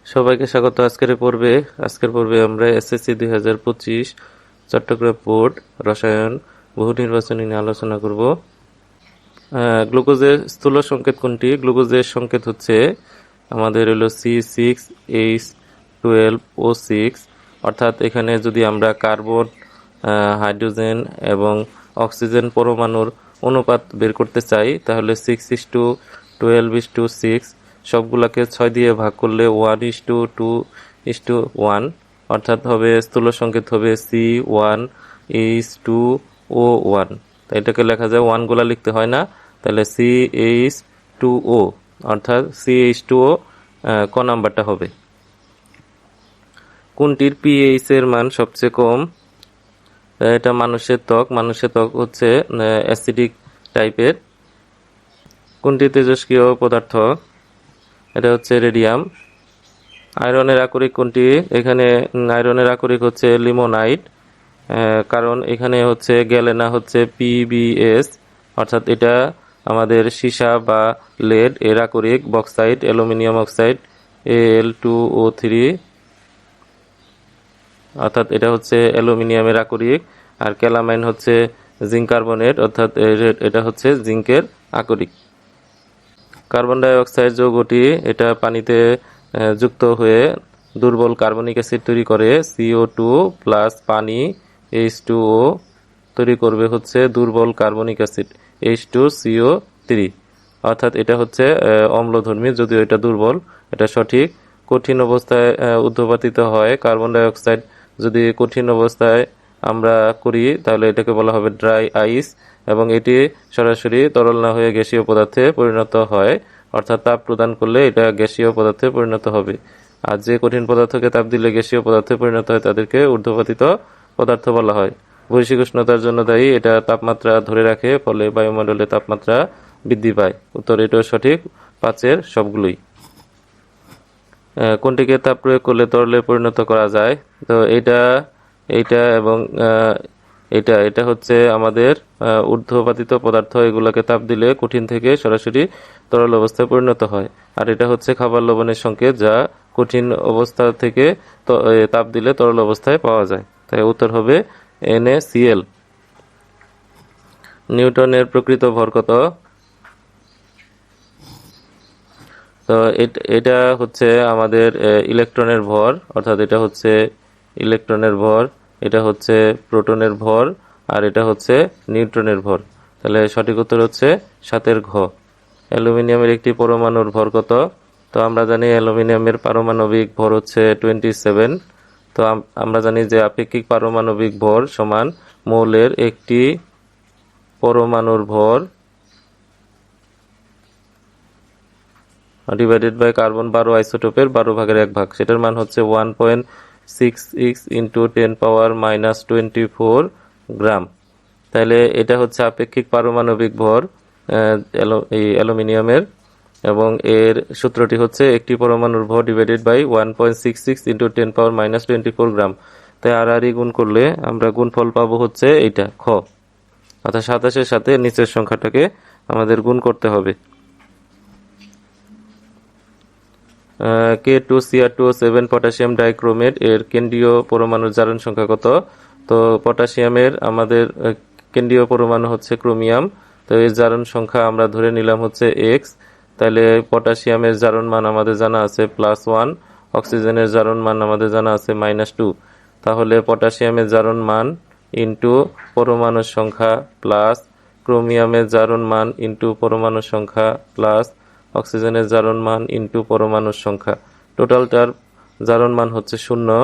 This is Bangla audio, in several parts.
সবাইকে স্বাগত আজকের পর্বে আমরা এসএসসি 2025 চট্টগ্রাম বোর্ড রসায়ন বহু নির্বাচনী নিয়ে আলোচনা করব। গ্লুকোজের স্থূল সংকেত কোনটি? গ্লুকোজের সংকেত হচ্ছে আমাদের হলো C6H12O6, অর্থাৎ এখানে যদি আমরা কার্বন, হাইড্রোজেন এবং অক্সিজেন পরমাণুর অনুপাত বের করতে চাই তাহলে 6:12:6 সবগুলাকে 6 দিয়ে ভাগ করলে 1:2:1, অর্থাৎ হবে স্থূল সংকেত হবে C1H2O1। তাই এটাকে লেখা যায় 1 গুলা লিখতে হয় না, তাহলে CH2O, অর্থাৎ CH2O ক নাম্বারটা হবে। কোনটির পিএইচ এর মান সবচেয়ে কম? এটা মানুষের ত্বক হচ্ছে অ্যাসিডিক টাইপের। কোনটি তেজস্ক্রিয় পদার্থ? এটা হচ্ছে রেডিয়াম। আয়রনের আকরিক কোনটি? এখানে আয়রনের আকরিক হচ্ছে লিমোনাইট, কারণ এখানে হচ্ছে গ্যালেনা হচ্ছে PbS, অর্থাৎ এটা আমাদের সীসা বা লেড এর আকরিক। বক্সাইট, অ্যালুমিনিয়াম অক্সাইড Al2O3, অর্থাৎ এটা হচ্ছে অ্যালুমিনিয়ামের আকরিক। আর ক্যালামাইন হচ্ছে জিঙ্ক কার্বনেট, অর্থাৎ এটা হচ্ছে জিঙ্কের আকরিক। কার্বন ডাই অক্সাইড যৌগটি এটা পানিতে যুক্ত হয়ে দুর্বল কার্বনিক অ্যাসিড তৈরি করে। CO2 প্লাস পানি H2O তৈরি করবে হচ্ছে দুর্বল কার্বনিক অ্যাসিড H2CO3, অর্থাৎ এটা হচ্ছে অম্লধর্মী, যদিও এটা দুর্বল, এটা সঠিক। কঠিন অবস্থায় উদ্যোপাতিত হয় কার্বন ডাই অক্সাইড, যদি কঠিন অবস্থায় আমরা করি তাহলে এটাকে বলা হবে ড্রাই আইস, এবং এটি সরাসরি তরল না হয়ে গ্যাসীয় পদার্থে পরিণত হয়, অর্থাৎ তাপ প্রদান করলে এটা গ্যাসীয় পদার্থে পরিণত হবে। আর যে কঠিন পদার্থকে তাপ দিলে গ্যাসীয় পদার্থে পরিণত হয় তাদেরকে ঊর্ধ্বপাতিত পদার্থ বলা হয়। বৈশ্বিক উষ্ণতার জন্য দায়ী, এটা তাপমাত্রা ধরে রাখে, ফলে বায়ুমণ্ডলে তাপমাত্রা বৃদ্ধি পায়। উত্তর এটাও সঠিক, 5-এর সবগুলোই। কোনটিকে তাপ প্রয়োগ করলে তরলে পরিণত করা যায়? তো এইটা এবং এটা হচ্ছে আমাদের ঊর্ধ্বপাতিত পদার্থ, এগুলোকে তাপ দিলে কঠিন থেকে সরাসরি তরল অবস্থায় পরিণত হয়। আর এটা হচ্ছে খাবার লবণের সংকেত, যা কঠিন অবস্থা থেকে তাপ দিলে তরল অবস্থায় পাওয়া যায়। তাই উত্তর হবে NaCl। নিউটনের প্রকৃত ভর কত? তো এটা হচ্ছে আমাদের ইলেকট্রনের ভর, অর্থাৎ এটা হচ্ছে ইলেকট্রনের ভর, এটা হচ্ছে প্রোটনের ভর, আর এটা হচ্ছে নিউট্রনের ভর। তাহলে সঠিক উত্তর হচ্ছে 7-এর ঘ। অ্যালুমিনিয়ামের একটি পরমাণুর ভর কত? তো আমরা জানি অ্যালুমিনিয়ামের পারমাণবিক ভর হচ্ছে 27। তো আমরা জানি যে আপেক্ষিক পারমাণবিক ভর সমান মৌলের একটি পরমাণুর ভর ডিভাইডেড বাই কার্বন 12 আইসোটোপের 12/1 সেটার মান হচ্ছে 1.66 × 10⁻⁻24 গ্রাম। তাহলে এটা হচ্ছে আপেক্ষিক পারমাণবিক ভর এই অ্যালুমিনিয়ামের, এবং এর সূত্রটি হচ্ছে একটি পরমাণুর ভর ডিভাইডেড বাই 1.66 × 10⁻⁻24 গ্রাম। তাই আর গুণ করলে আমরা গুণফল পাবো হচ্ছে এইটা খ, অর্থাৎ 27-এর সাথে নিচের সংখ্যাটাকে আমাদের গুণ করতে হবে। K2Cr2O7 পটাশিয়াম ডাইক্রোমেট এর কেন্দ্রীয় পরমাণুর জারণ সংখ্যা কত? তো পটাশিয়ামের আমাদের কেন্দ্রীয় পরমাণু হচ্ছে ক্রোমিয়াম, তো এর জারণ সংখ্যা আমরা ধরে নিলাম হচ্ছে x। তাহলে পটাশিয়ামের জারণ মান আমাদের জানা আছে +1, অক্সিজেনের জারণ মান আমাদের জানা আছে -2। তাহলে পটাশিয়ামের জারণ মান ইন্টু পরমাণুর সংখ্যা প্লাস ক্রোমিয়ামের জারণ মান ইন্টু পরমাণুর সংখ্যা প্লাস অক্সিজেনের জারণ মান ইন্টু পরমাণুর সংখ্যা, টোটালটার জারণ মান হচ্ছে 0।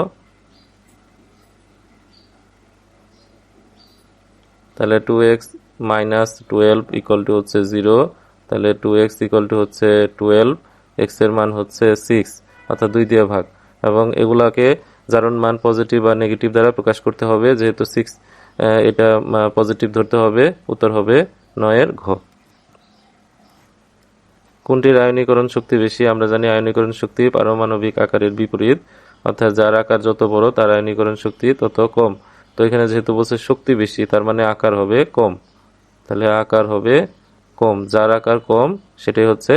তাহলে 2x - 12 = হচ্ছে 0। তাহলে 2x = হচ্ছে 12, x এর মান হচ্ছে 6, অর্থাৎ 2 দিয়ে ভাগ, এবং এগুলাকে জারণ মান পজিটিভ বা নেগেটিভ দ্বারা প্রকাশ করতে হবে, যেহেতু 6 এটা পজিটিভ ধরতে হবে। উত্তর হবে 9-এর ঘ। কোনটির আয়নীকরণ শক্তি বেশি? আমরা জানি আয়নীকরণ শক্তি পারমাণবিক আকারের বিপরীত, অর্থাৎ যার আকার যত বড় তার আয়নীকরণ শক্তি তত কম। তো এখানে যেহেতু বলছে শক্তি বেশি, তার মানে আকার হবে কম, তাহলে আকার হবে কম, যার আকার কম সেটাই হচ্ছে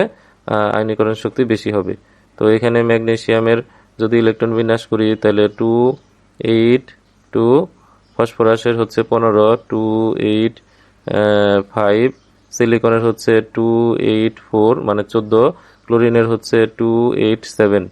আয়নীকরণ শক্তি বেশি হবে। তো তো এখানে ম্যাগনেসিয়ামের যদি ইলেকট্রন বিন্যাস করি তাহলে 2 8 2, ফসফরাসের হচ্ছে 15 2 8 5, সিলিকনের হচ্ছে 2 8 4 মানে 14, ক্লোরিনের হচ্ছে 2 8 7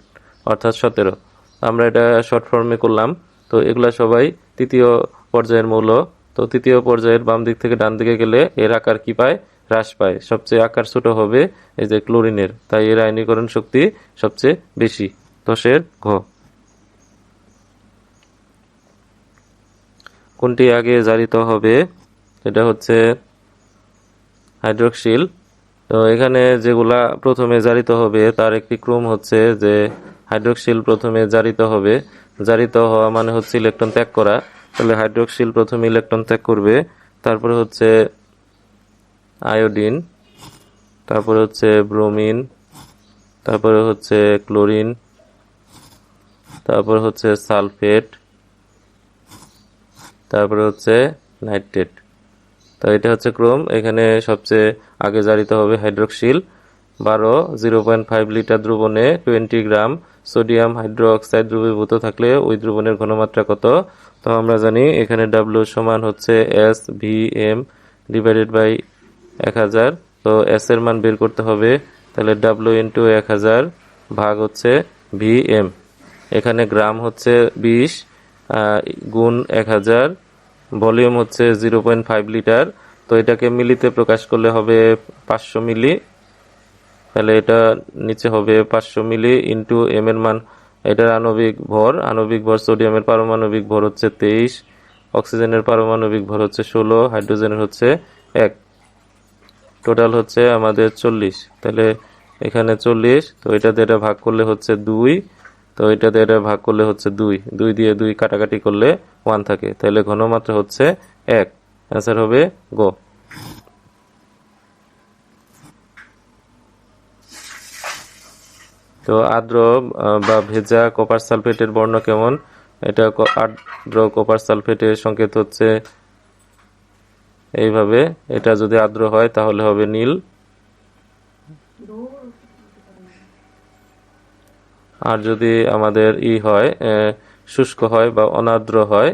অর্থাৎ 17। আমরা এটা শর্ট ফর্মে করলাম। তো এগুলা সবাই তৃতীয় পর্যায়ের মৌল। তো তৃতীয় পর্যায়ের বাম দিক থেকে ডান দিকে গেলে এর আকার কি পায়? হ্রাস পায়। সবচেয়ে আকার ছোট হবে এই যে ক্লোরিনের, তাই এর আয়নীকরণ শক্তি সবচেয়ে বেশি। 10-এর ঘ। কোনটি আগে জারিত হবে? এটা হচ্ছে হাইড্রক্সিল। তো এখানে যেগুলা প্রথমে জারিত হবে তার একটি ক্রম হচ্ছে যে হাইড্রক্সিল প্রথমে জারিত হবে। জারিত হওয়া মানে হচ্ছে ইলেকট্রন ত্যাগ করা। তাহলে হাইড্রক্সিল প্রথমে ইলেকট্রন ত্যাগ করবে, তারপরে হচ্ছে আয়োডিন, তারপরে হচ্ছে ব্রোমিন, তারপরে হচ্ছে ক্লোরিন, তারপরে হচ্ছে সালফেট, তারপরে হচ্ছে নাইট্রেট। তো এটা হচ্ছে ক্রম। এখানে সবচেয়ে আগে জারিত হবে হাইড্রক্সিল। 12 0.5 লিটার দ্রবণে 20 গ্রাম সোডিয়াম হাইড্রোক্সাইড দ্রবীভূত থাকলে ওই দ্রবণের ঘনমাত্রা কত? তো আমরা জানি এখানে W সমান হচ্ছে SVM ডিভাইডেড বাই 1000। তো S এর মান বের করতে হবে, তাহলে W ইন্টু 1000 ভাগ হচ্ছে VM। এখানে গ্রাম হচ্ছে 20 গুণ 1000, ভলিউম হচ্ছে 0.5 লিটার। তো এটাকে মিলিতে প্রকাশ করলে হবে 500 মিলি। তাহলে এটা নিচে হবে 500 মিলি ইন্টু এম এর মান, এটার আণবিক ভর সোডিয়ামের পারমাণবিক ভর হচ্ছে 23, অক্সিজেনের পারমাণবিক ভর হচ্ছে 16, হাইড্রোজেনের হচ্ছে 1। টোটাল হচ্ছে আমাদের 40। তাহলে এখানে 40, তো এটা দিয়ে এটা ভাগ করলে হচ্ছে 2, তো এটা দিয়ে এটা ভাগ করলে হচ্ছে 2, 2 দিয়ে 2 কাটাকাটি করলে 1 থাকে। তাহলে ঘনমাত্রা হচ্ছে 1। অ্যান্সার হবে গ। তো আর্দ্র বা ভেজা কপার সালফেটের বর্ণ কেমন? এটা আর্দ্র কপার সালফেটের সংকেত হচ্ছে এইভাবে। এটা যদি আর্দ্র হয় তাহলে হবে নীল, আর যদি আমাদের হয় শুষ্ক হয় বা অনার্দ্র হয়,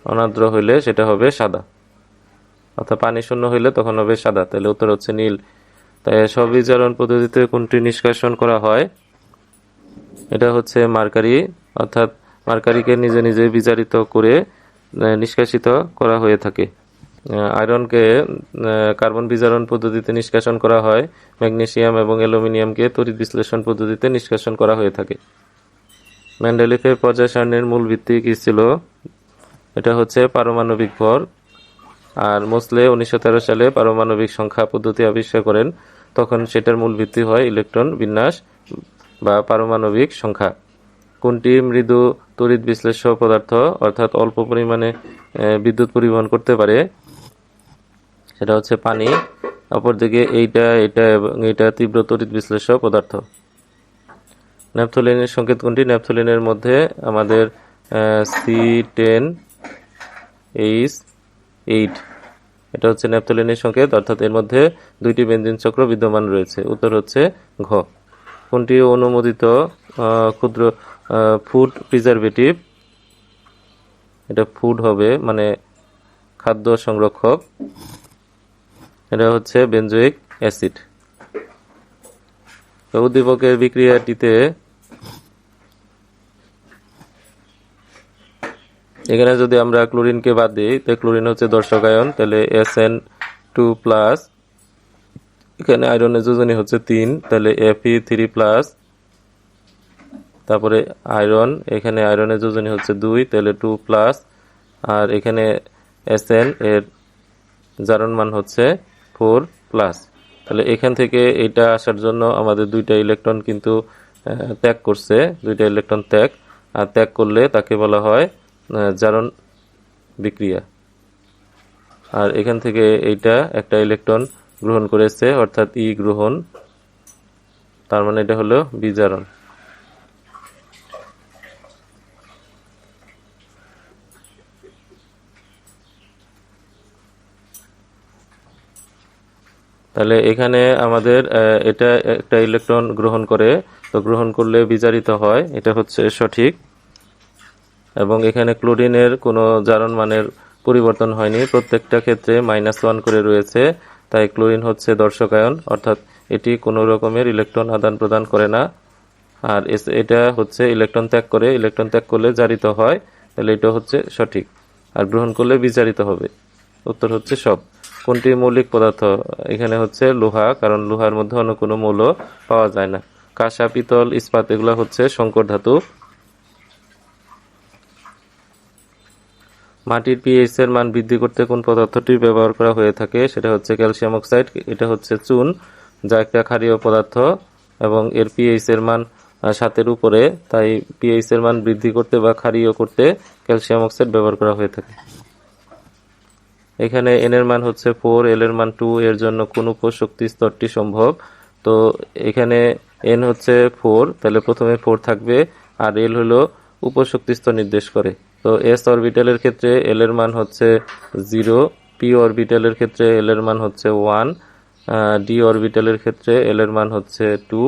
অনার্দ্র হইলে সেটা হবে সাদা, অর্থাৎ পানি শূন্য হইলে তখন হবে সাদা। তাহলে উত্তর হচ্ছে নীল। তাই স্ববিজারণ পদ্ধতিতে কোনটি নিষ্কাশন করা হয়? এটা হচ্ছে মার্কারি, অর্থাৎ মার্কারিকে নিজে নিজে বিজারিত করে নিষ্কাশিত করা হয়ে থাকে। আয়রনকে কার্বন বিজারণ পদ্ধতিতে নিষ্কাশন করা হয়। ম্যাগনেসিয়াম এবং অ্যালুমিনিয়ামকে তড়িৎ বিশ্লেষণ পদ্ধতিতে নিষ্কাশন করা হয়ে থাকে। মেন্ডেলিফের পর্যায় সারণীর মূল ভিত্তি কি ছিল? এটা হচ্ছে পারমাণবিক ভর। আর মোসলে 1913 সালে পারমাণবিক সংখ্যা পদ্ধতি আবিষ্কার করেন। তখন সেটার মূল ভিত্তি হয় ইলেকট্রন বিন্যাস বা পারমাণবিক সংখ্যা। কোনটি মৃদু তড়িৎ বিশ্লেষ্য পদার্থ, অর্থাৎ অল্প পরিমাণে বিদ্যুৎ পরিবহন করতে পারে? সেটা হচ্ছে পানি। অপরদিকে এইটা এবং এইটা তীব্র তড়িৎ বিশ্লেষ্য পদার্থ। ন্যাপথলিনের সংকেত কোনটি? ন্যাপথলিনের মধ্যে আমাদের C10H8, এটা হচ্ছে ন্যাপথলিনের সংকেত, অর্থাৎ এর মধ্যে 2টি বেনজিন চক্র বিদ্যমান রয়েছে। উত্তর হচ্ছে ঘ। কোনটি অনুমোদিত ক্ষুদ্র ফুড প্রিজারভেটিভ? এটা ফুড হবে মানে খাদ্য সংরক্ষক। এটা হচ্ছে বেনজোইক অ্যাসিড। উদ্দীপকের বিক্রিয়াটিতে এখানে যদি আমরা ক্লোরিনকে বাদ দিই, তো ক্লোরিন হচ্ছে দর্শক আয়ন, তাহলে SN2+। এখানে আয়রনের যোজনী হচ্ছে 3, তাহলে Fe3+। তারপরে আয়রন, এখানে আয়রনের যোজনী হচ্ছে 2, তাহলে 2+। আর এখানে SN এর জারণ মান হচ্ছে 4+। তাহলে এখান থেকে এটা আসার জন্য আমাদের 2টা ইলেকট্রন কিন্তু ত্যাগ করছে, 2টা ইলেকট্রন ত্যাগ, আর ত্যাগ করলে তাকে বলা হয় জারণ বিক্রিয়া। আর এখান থেকে এইটা একটা ইলেকট্রন গ্রহণ করেছে, অর্থাৎ গ্রহণ, তার মানে এটা হলো বিজারণ। তাহলে এখানে আমাদের এটা একটা ইলেকট্রন গ্রহণ করে, তো গ্রহণ করলে বিজারিত হয়, এটা হচ্ছে সঠিক। এবং এখানে ক্লোরিনের কোনো জারণ মানের পরিবর্তন হয়নি, প্রত্যেকটা ক্ষেত্রে -1 করে রয়েছে, তাই ক্লোরিন হচ্ছে দর্শকায়ন, অর্থাৎ এটি কোনো রকমের ইলেকট্রন আদান প্রদান করে না। আর এটা হচ্ছে ইলেকট্রন ত্যাগ করে, ইলেকট্রন ত্যাগ করলে জারিত হয়, তাহলে এটা হচ্ছে সঠিক। আর গ্রহণ করলে বিজারিত হবে। উত্তর হচ্ছে সব। কোনটি মৌলিক পদার্থ? এখানে হচ্ছে লোহা, কারণ লোহার মধ্যে অন্য কোনো মৌল পাওয়া যায় না। কাঁসা, পিতল, ইস্পাত এগুলো হচ্ছে সংকর ধাতু। মাটির পিএইচ এর মান বৃদ্ধি করতে কোন পদার্থটি ব্যবহার করা হয়ে থাকে? সেটা হচ্ছে ক্যালসিয়াম অক্সাইড। এটা হচ্ছে চুন, যা একটা ক্ষারীয় পদার্থ এবং এর পিএইচ এর মান 7 উপরে, তাই পিএইচ এর মান বৃদ্ধি করতে বা ক্ষারীয় করতে ক্যালসিয়াম অক্সাইড ব্যবহার করা হয়ে থাকে। এখানে n এর মান হচ্ছে 4, l এর মান 2, এর জন্য কোন উপশক্তি স্তরটি সম্ভব? তো এখানে n হচ্ছে 4, তাহলে প্রথমে 4 থাকবে, আর l হলো উপশক্তি স্তর নির্দেশ করে। তো s অরবিটালের ক্ষেত্রে l এর মান হচ্ছে 0, p অরবিটালের ক্ষেত্রে l এর মান হচ্ছে 1, d অরবিটালের ক্ষেত্রে l এর মান হচ্ছে 2,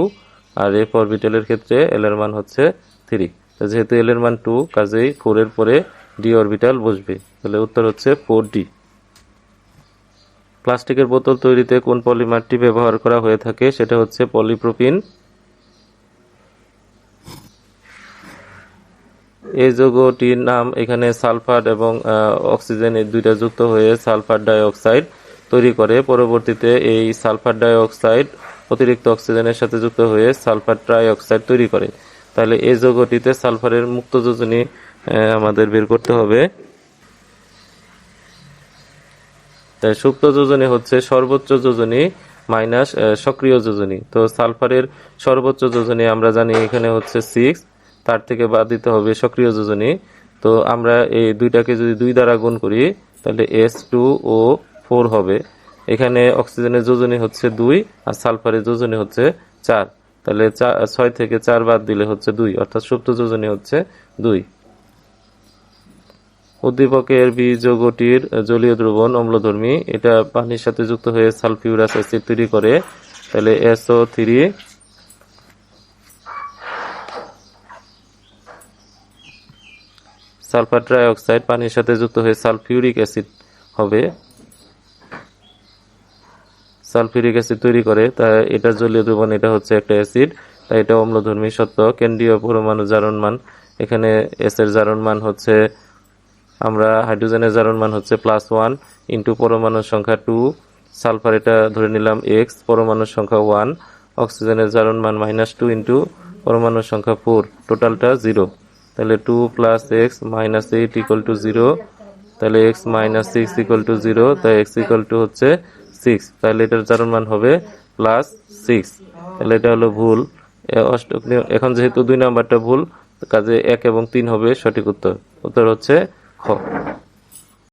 আর f অরবিটালের ক্ষেত্রে l এর মান হচ্ছে 3। তো যেহেতু l এর মান 2, কাজেই 4 এর পরে d অরবিটাল বসবে, তাহলে উত্তর হচ্ছে 4d। প্লাস্টিকের বোতল তৈরিতে কোন পলিমারটি ব্যবহার করা হয়ে থাকে? সেটা হচ্ছে পলিপ্রোপিন। এই যৌগটির নাম এখানে সালফার এবং অক্সিজেন এই দুইটা যুক্ত হয়ে সালফার ডাই অক্সাইড তৈরি করে। পরবর্তীতে এই সালফার ডাই অক্সাইড অতিরিক্ত অক্সিজেনের সাথে যুক্ত হয়ে সালফার ট্রাই অক্সাইড তৈরি করে। তাহলে এই যৌগটিতে সালফারের মুক্ত যোজনী আমাদের বের করতে হবে। তাই সুপ্ত যোজনী হচ্ছে সর্বোচ্চ যোজনী মাইনাস সক্রিয় যোজনী। তো সালফারের সর্বোচ্চ যোজনী আমরা জানি এখানে হচ্ছে 6, তার থেকে বাদ দিতে হবে সক্রিয় যোজনী। তো আমরা এই দুইটাকে যদি 2 দ্বারা গুণ করি, তাহলে S2O4 হবে। এখানে অক্সিজেনের যোজনী হচ্ছে 2 আর সালফারের যোজনী হচ্ছে 4, তাহলে 6 থেকে 4 বাদ দিলে হচ্ছে 2, অর্থাৎ সুপ্ত যোজনী হচ্ছে 2। উদ্দীপকের বি যৌগটির জলীয় দ্রবণ অম্লধর্মী, এটা পানির সাথে যুক্ত হয়ে সালফিউরাস অ্যাসিড তৈরি করে, তাহলে SO3। সালফার ট্রাই অক্সাইড পানির সাথে যুক্ত হয়ে সালফিউরিক অ্যাসিড হবে, সালফিউরিক অ্যাসিড তৈরি করে, তাই এটা জলীয় দ্রবণ, এটা হচ্ছে একটা অ্যাসিড, তাই এটা অম্লধর্মী সত্য। কেন্দ্রীয় পরমাণু জারণ মান, এখানে এস এর জারণ মান হচ্ছে, আমরা হাইড্রোজেনের জারণ মান হচ্ছে +1 ইন্টু পরমাণুর সংখ্যা 2, সালফার এটা ধরে নিলাম x, পরমাণুর সংখ্যা 1, অক্সিজেনের জারণ মান -2 ইন্টু পরমাণুর সংখ্যা 4, টোটালটা 0। তাহলে 2 + x - 8 = 0, তাহলে x - 6 = 0, তাই x হচ্ছে 6, তাহলে এটার জারণ মান হবে +6। তাহলে এটা হলো ভুল। এখন যেহেতু 2 নাম্বারটা ভুল, কাজে 1 এবং 3 হবে সঠিক উত্তর। উত্তর হচ্ছে খ।